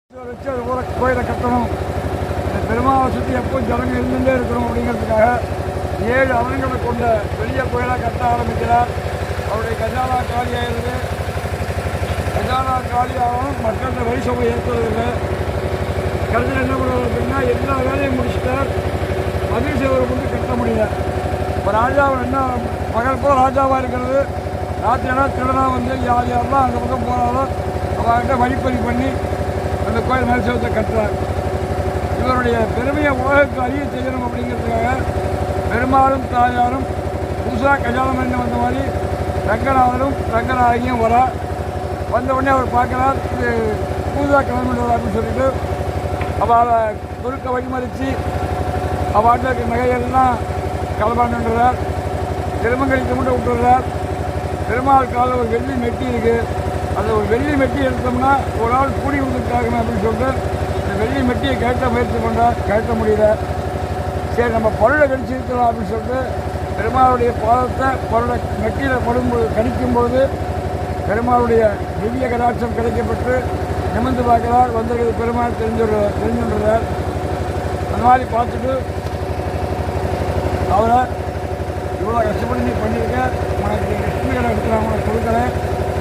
வச்சு அது ஊரை கோயிலை கட்டணும், இந்த பெருமாளை சுற்றி எப்போ ஜனங்க இருந்துகிட்டே இருக்கணும் அப்படிங்கிறதுக்காக 7 அவங்களை கொண்ட பெரிய கோயிலாக கட்ட ஆரம்பிக்கிறார். அவருடைய கஜானா காலியாகிறது. கஜானா காலியாகவும் மக்கள்கிட்ட வரி சுமை ஏற்படுவதில்லை. கடைசியில் என்ன பண்ணுவார் அப்படின்னா, எல்லா வேலையும் முடிச்சுட்டார், பதிவு செய்வதை கொண்டு கட்ட முடியல. இப்போ ராஜாவை என்ன பகல் போல் ராஜாவாக இருக்கிறது, ராத்திரினா திருடனாக வந்து யார் யாரெல்லாம் அந்த பக்கம் போகிறாரோ அவர்கிட்ட வழிப்பறி பண்ணி அந்த கோயில் மேல்சவத்தை கட்டுறார். இவருடைய பெருமையை உலகுக்கு அறிய செய்யணும் அப்படிங்கிறதுக்காக பெருமாளும் தாயாரும் புதுசாக கல்யாணம் பண்ணி வந்த மாதிரி ரங்கநாதரும் ரங்கநாயகியும் வரா. வந்த உடனே அவர் பார்க்குறார், இது புதுசாக கிளம்பிட்டு வர அப்படின்னு சொல்லிட்டு அவளை குறுக்க வழிமறித்து அவள் இருக்க நகைகள்லாம் கிளம்பாண்டுறார். திருமங்கலிக்கு மட்டும் விட்டுறார். பெருமாள் காலில் ஒரு வெள்ளி மெட்டி இருக்குது, அந்த ஒரு வெள்ளி மெட்டி எடுத்தோம்னா ஒரு ஆள் கூடி கொடுத்துருக்காங்க அப்படின்னு சொல்லிட்டு அந்த வெள்ளி மெட்டியை கேட்ட முயற்சி பண்ணுறார். கேட்க முடியல. சரி, நம்ம பொருளை கடிச்சு இருக்கிறோம் அப்படின்னு சொல்லிட்டு பெருமாளுடைய பாதத்தை பொருளை மெட்டியில் படும்போது கடிக்கும்பொழுது பெருமாளுடைய திவ்ய கடாட்சம் கிடைக்கப்பட்டு நிமிர்ந்து பார்க்கிறார். வந்திருக்கிறது பெருமாள் தெரிஞ்சுன்றார். அந்த மாதிரி பார்த்துட்டு அவரை இவ்வளோ கஷ்டப்பட்டு நீ பண்ணியிருக்கேன், உனக்கு லட்சுமி கடை எடுத்துகிறாங்க, உனக்கு கொடுக்குறேன்,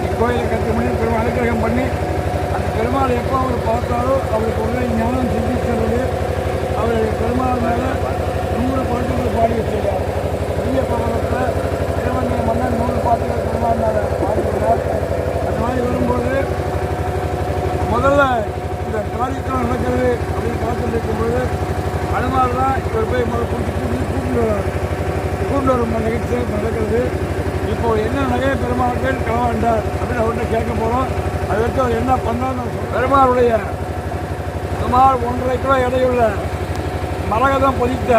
நீ கோயிலை கட்டி பண்ணி பெருமாள் அனுக்கிரகம் பண்ணி அந்த பெருமாளை எப்போ அவர் பார்த்தாரோ அவருக்கு உடனே ஞானம் சிந்திக்கிறது. அவர் பெருமாள் மேலே 100 பாட்டுகளை பாடி வச்சிருக்கார். பெரிய பகவத்தில் திருவண்ணை மன்னன் 100 பாட்டுகள் பெருமாள் மேலே பாடிக்கிறார். அந்த மாதிரி வரும்போது முதல்ல இந்த காரியத்தில் நடக்கிறது அப்படின்னு பார்த்துட்டு இருக்கும்போது அனுமார் தான் இவர் போய் முதல்ல கூப்பிட்டு வரும் நிகழ்ச்சி நடக்கிறது. இப்போது என்ன நகையை பெருமாள் களவாண்டார் அப்படின்னு அவர்கிட்ட கேட்க போகிறோம். அதை வச்சு அவர் என்ன பண்ணார்னு பெருமாளுடைய சுமார் 1.5 கிலோ எடையுள்ள மரகதம் பொதித்த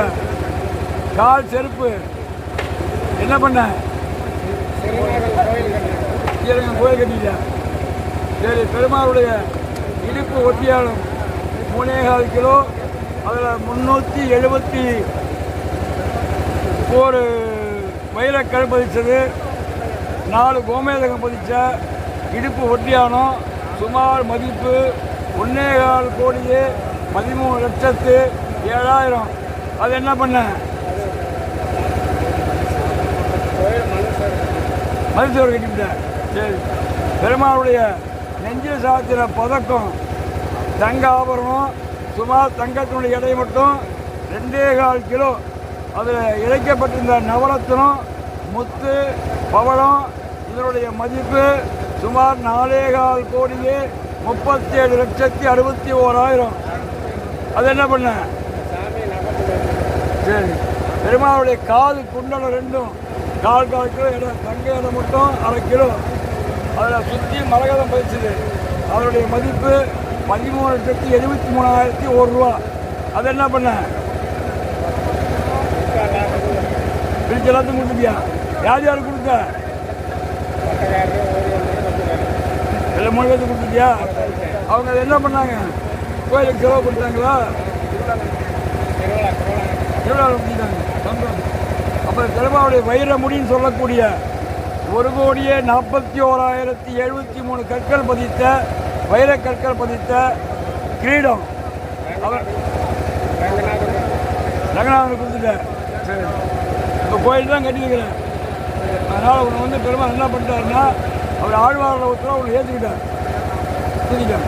கால் செருப்பு என்ன பண்ண கோயில் கட்டிட்டா. சரி, பெருமாளுடைய இடுப்பு ஒட்டியாலும் 3.25 கிலோ, அதில் 371 வைரக்கல் பதிச்சது, 4 கோமேதகம் பதிச்ச இடுப்பு ஒட்டியானம் சுமார் மதிப்பு 1.25 கோடியே 13,07,000. அது என்ன பண்ண மதிச்சவர் கட்டிவிட்டேன். சரி, பெருமாளுடைய நெஞ்சில் சாத்திர பதக்கம் தங்க ஆபரணம் சுமார் தங்கத்தினுடைய எடை மட்டும் 2.25 கிலோ. அதில் இழைக்கப்பட்டிருந்த நவரத்னம் முத்து பவளம் இதனுடைய மதிப்பு சுமார் 4.25 கோடியே 37,61,000. அது என்ன பண்ண சரி, பெருமாளுடைய காது குண்டலம் 2 கால் கிலோ இடம், தங்க இடம் மட்டும் 1/2 கிலோ. அதில் சுற்றி மரகதம் பதிச்சது, அதனுடைய மதிப்பு 13,73,001 ரூபா. அது என்ன பண்ண பிரிச்சு எல்லாத்தையும் கொடுத்துட்டியா? யார் யார் கொடுத்த? எல்லாம் 3 பேருக்கு கொடுத்துட்டியா? அவங்க அதை என்ன பண்ணாங்க? கோயிலுக்கு செலவு கொடுத்தாங்களா? திருவிழா கொடுத்தாங்க. சந்தோஷம். அப்புறம் பெருமாளுடைய வைர முடின்னு சொல்லக்கூடிய 1,41,073 கற்கள் பதித்த வைர கற்கள் பதித்த கிரீடம் அவர் ரங்கநாதனுக்கு கொடுத்துட்டேன். சரி, இப்போ கோயில் தான் கட்டி வைக்கிறேன். அதனால் உன்னை வந்து பெருமாள் என்ன பண்ணிட்டாருன்னா, அவர் ஆழ்வாரில் ஒருத்தர் அவங்களை ஏற்றுக்கிட்டார், தூக்கிட்டார்.